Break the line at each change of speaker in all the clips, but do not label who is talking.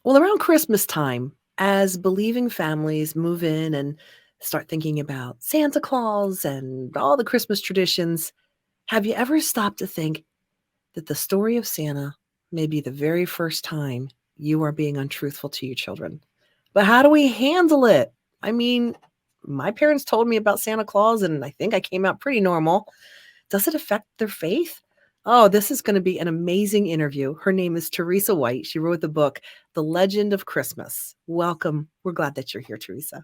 Well, around Christmas time, as believing families move in and start thinking about Santa Claus and all the Christmas traditions, have you ever stopped to think that the story of Santa may be the very first time you are being untruthful to your children? But how do we handle it? I mean, my parents told me about Santa Claus, and I think I came out pretty normal. Does it affect their faith? Oh, this is going to be an amazing interview. Her name is Theresa White. She wrote the book, The Legend of Christmas. Welcome. We're glad that you're here, Theresa.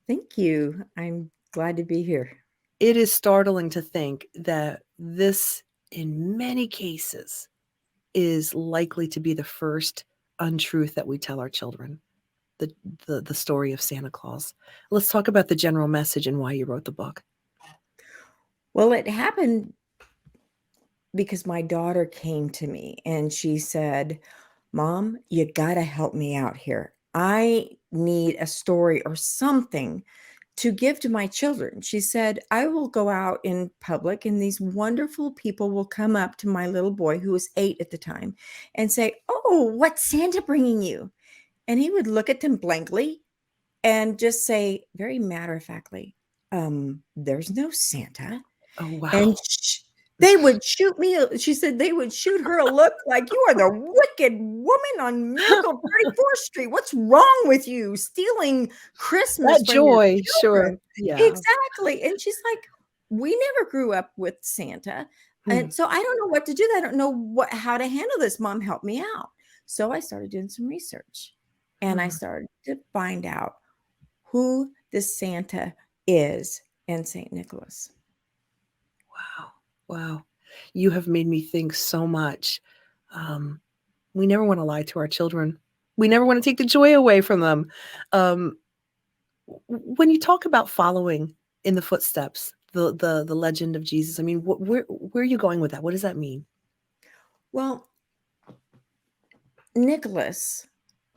Thank you. I'm glad to be here.
It is startling to think that this, in many cases, is likely to be the first untruth that we tell our children. The, the story of Santa Claus. Let's talk about the general message and why you wrote the book.
Well, it happened because my daughter came to me and she said, Mom, you got to help me out here. I need a story or something to give to my children. She said, I will go out in public and these wonderful people will come up to my little boy, who was 8 at the time, and say, Oh, what's Santa bringing you? And he would look at them blankly and just say, very matter of factly, there's no Santa.
Oh,
And
wow.
they would shoot me. She said they would shoot her a look like, you are the wicked woman on Miracle 34th Street. What's wrong with you? Stealing Christmas
That
from your
joy, sure.
children.
Yeah.
Exactly. And she's like, we never grew up with Santa.
Hmm.
And so I don't know what to do. I don't know how to handle this. Mom, help me out. So I started doing some research and I
Hmm.
started to find out who this Santa is and St. Nicholas.
Wow. Wow. You have made me think so much. Um, we never want to lie to our children. We never want to take the joy away from them. Um, when you talk about following in the footsteps, the legend of Jesus, I mean, where are you going with that? What does that mean?
Well, Nicholas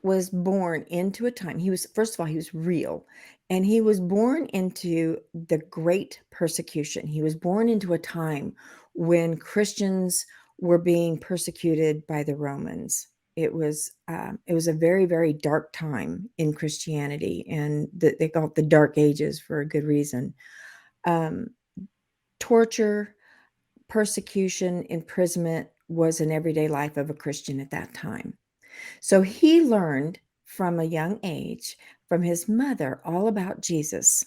was born into a time. He was, first of all, he was real, and he was born into the great persecution. He was born into a time when Christians were being persecuted by the Romans. It was a very, very dark time in Christianity, and they call it the Dark Ages for a good reason. Um, Torture, persecution, imprisonment was an everyday life of a Christian at that time. So he learned from a young age from his mother all about Jesus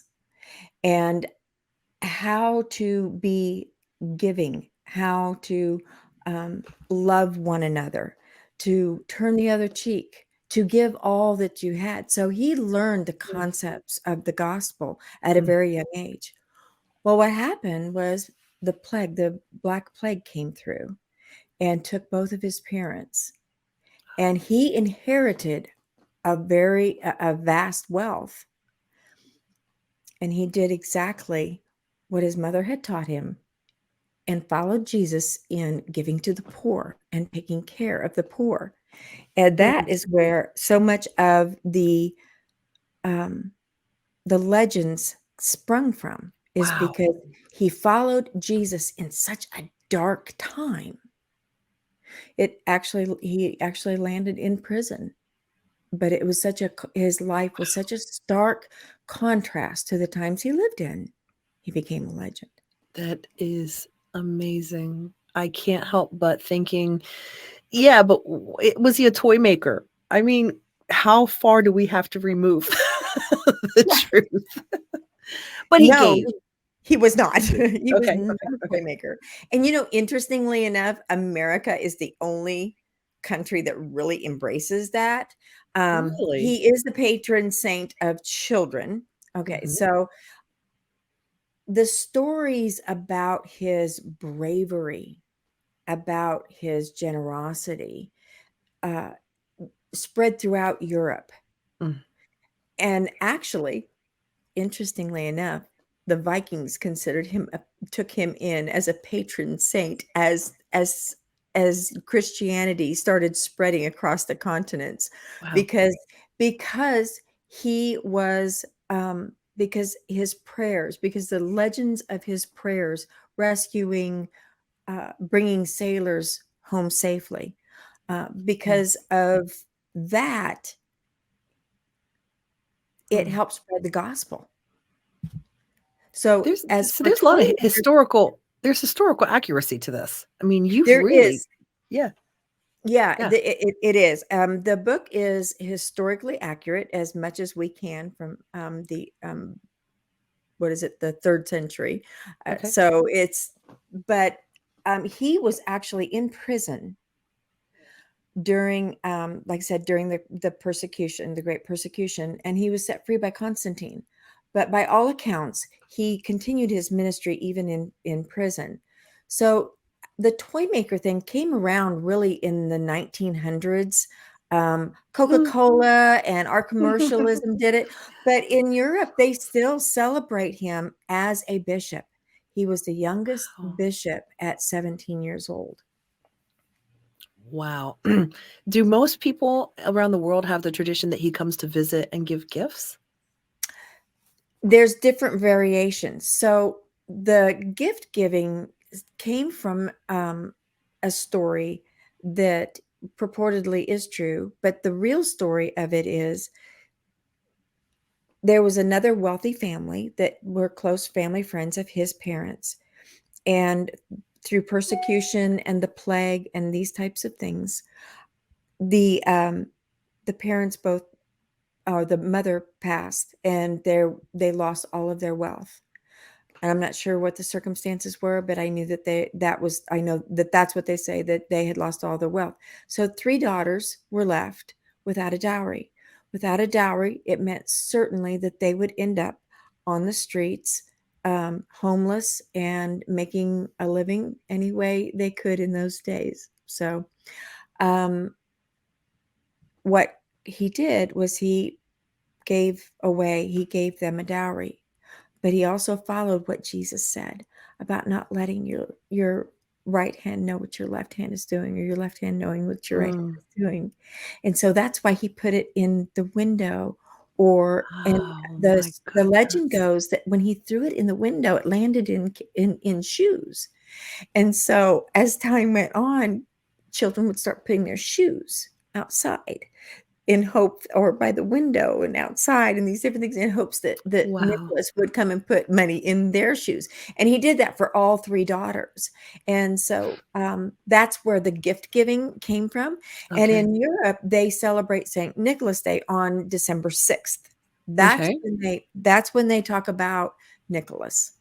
and how to be giving, how to love one another, to turn the other cheek, to give all that you had. So he learned the concepts of the gospel at a
Mm.
very young age. Well, what happened was the Black Plague came through and took both of his parents, and he inherited a vast wealth, and he did exactly what his mother had taught him and followed Jesus in giving to the poor and taking care of the poor. And that
Mm.
is where so much of um, the legends sprung from, is
Wow.
because he followed Jesus in such a dark time. He actually landed in prison, but it was his life was such a stark contrast to the times he lived in. He became a legend.
That is amazing. I can't help but thinking, yeah, but was he a toy maker? I mean, how far do we have to remove the
Yeah.
truth? But he
No,
gave.
he was not.
He gave.
He was
Okay,
not
okay,
a
okay.
toy maker. And, interestingly enough, America is the only country that really embraces that.
Really?
He is the patron saint of children. Okay,
Mhm.
so the stories about his bravery, about his generosity, uh, spread throughout Europe.
Mm.
And actually, interestingly enough, the Vikings considered him took him in as a patron saint as Christianity started spreading across the continents,
Wow.
because because he was because his prayers, because the legends of his prayers rescuing, bringing sailors home safely,
Mm.
because of that it
Mm.
helps spread the gospel. So as for
There's a lot of
toymakers,
historical accuracy to this. I mean, you've
there
really
is.
yeah,
Yeah,
yeah,
it is. The book is historically accurate as much as we can from the what is it, the 3rd century.
okay.
So it's, but he was actually in prison during, like I said, during the persecution, the Great Persecution, and he was set free by Constantine. But by all accounts, he continued his ministry even in prison. So the toy maker thing came around really in the 1900s.
Mm.
Coca-Cola and our commercialism did it, but in Europe, they still celebrate him as a bishop. He was the youngest
Wow.
bishop at 17 years old.
Wow. Do most people around the world have the tradition that he comes to visit and give gifts?
There's different variations. So the gift giving came from a story that purportedly is true, but the real story of it is there was another wealthy family that were close family friends of his parents. And through persecution and the plague and these types of things, the um, the parents both, or the mother passed, and they lost all of their wealth. And I'm not sure what the circumstances were, but I knew that I know that that's what they say, that they had lost all their wealth. So 3 daughters were left without a dowry. Without a dowry, it meant certainly that they would end up on the streets, homeless and making a living any way they could in those days. So, um, what he did was he gave them a dowry. But he also followed what Jesus said about not letting your right hand know what your left hand is doing, or your left hand knowing what your right hand
Mm.
is doing. And so that's why he put it in the window, or and
Oh my
the legend
goodness.
goes that when he threw it in the window, it landed in shoes. And so as time went on, children would start putting their shoes outside in hope, or by the window and outside and these different things, in hopes that
Wow.
Nicholas would come and put money in their shoes. And he did that for all 3 daughters. And so that's where the gift giving came from. And
Okay.
in Europe, they celebrate St. Nicholas Day on December 6th.
Okay.
That's when they talk about Nicholas.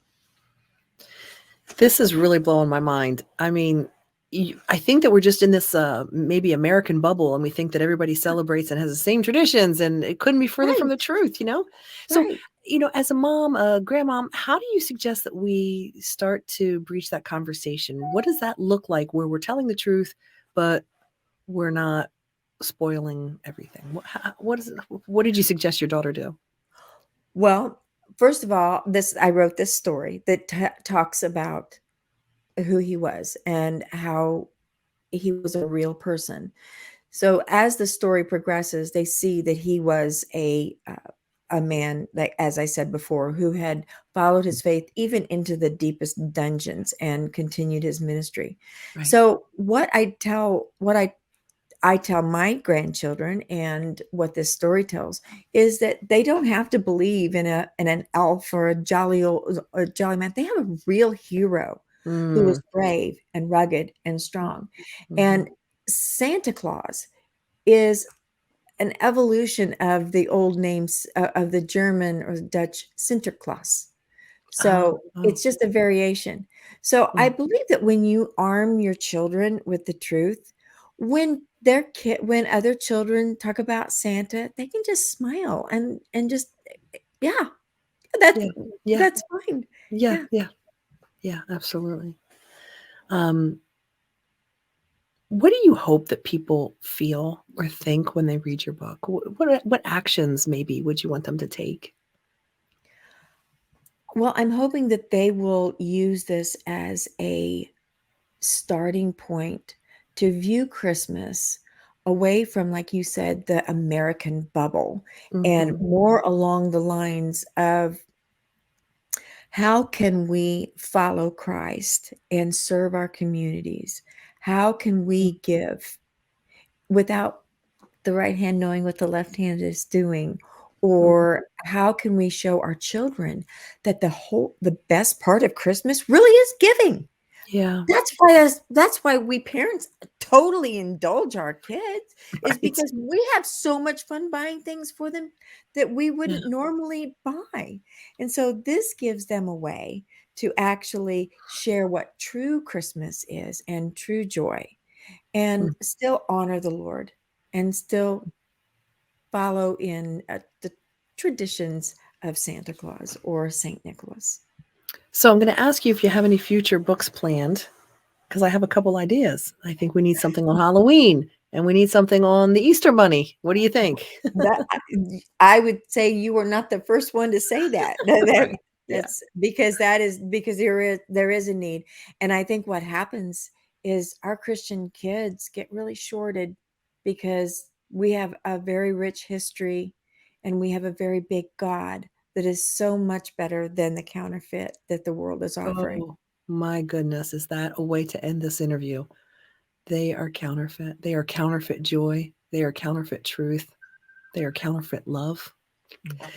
This is really blowing my mind. I mean, I think that we're just in this maybe American bubble, and we think that everybody celebrates and has the same traditions, and it couldn't be further from the
Right,
truth, you know? So,
right.
as a mom, a grandmom, how do you suggest that we start to breach that conversation? What does that look like where we're telling the truth, but we're not spoiling everything? What did you suggest your daughter do?
Well, first of all, this I wrote this story that talks about who he was and how he was a real person. So as the story progresses, they see that he was a man, like as I said before, who had followed his faith even into the deepest dungeons and continued his ministry.
Right.
So what I tell my grandchildren, and what this story tells, is that they don't have to believe in an elf or a jolly man. They have a real hero who was
Mm.
brave and rugged and strong.
Mhm.
And Santa Claus is an evolution of the old names, of the German or Dutch Sinterklaas.
Oh,
So
oh,
it's just a variation. So I
yeah.
believe that when you arm your children with the truth, when other children talk about Santa, they can just smile and just, yeah, that's
Yeah. Yeah.
that's fine.
Yeah.
Yeah.
Yeah. Yeah. Absolutely. Um, what do you hope that people feel or think when they read your book? What actions maybe would you want them to take?
Well, I'm hoping that they will use this as a starting point to view Christmas away from, like you said, the American bubble, and
Mhm.
more along the lines of how can we follow Christ and serve our communities? How can
Mm.
we give without the right hand knowing what the left hand is doing?
Mhm.
Or how can we show our children that the best part of Christmas really is giving?
Yeah,
That's why we parents totally indulge our kids, is
right.
because we have so much fun buying things for them that we
Yeah.
wouldn't normally buy. And so this gives them a way to actually share what true Christmas is and true joy,
Mm.
and still honor the Lord, and still follow in the traditions of Santa Claus or Saint Nicholas.
So I'm gonna ask you if you have any future books planned, because I have a couple ideas. I think we need something on Halloween, and we need something on the Easter Bunny. What do you think?
That I would say you were not the first one to say that.
Right. Yeah.
That's because there is a need. And I think what happens is our Christian kids get really shorted because we have a very rich history, and we have a very big God that is so much better than the counterfeit that the world is offering.
Oh, my goodness, is that a way to end this interview? They are counterfeit. They are counterfeit joy. They are counterfeit truth. They are counterfeit love.
Mhm.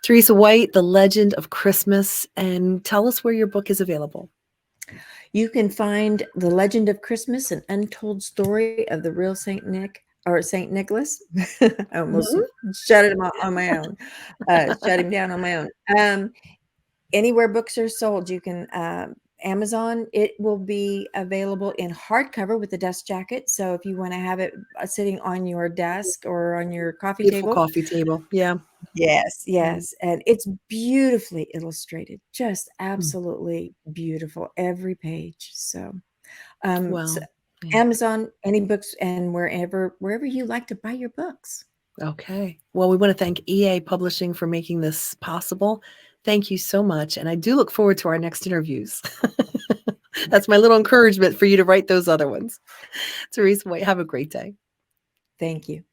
Theresa White, The Legend of Christmas, and tell us where your book is available.
You can find The Legend of Christmas, an untold story of the real Saint Nick or Saint Nicholas. I almost
Mhm.
shut it on my own, shut him down on my own. Anywhere books are sold, you can Amazon. It will be available in hardcover with a dust jacket. So if you want to have it sitting on your desk or on your coffee
Beautiful
table,
coffee table. Yeah.
yes,
Mm.
yes, and it's beautifully illustrated, just
Mm.
absolutely beautiful, every page. So
Well, yeah.
Amazon, any books, and wherever you like to buy your books.
Okay. Well, we want to thank EA Publishing for making this possible. Thank you so much. And I do look forward to our next interviews. That's my little encouragement for you to write those other ones. Theresa White, have a great day.
Thank you.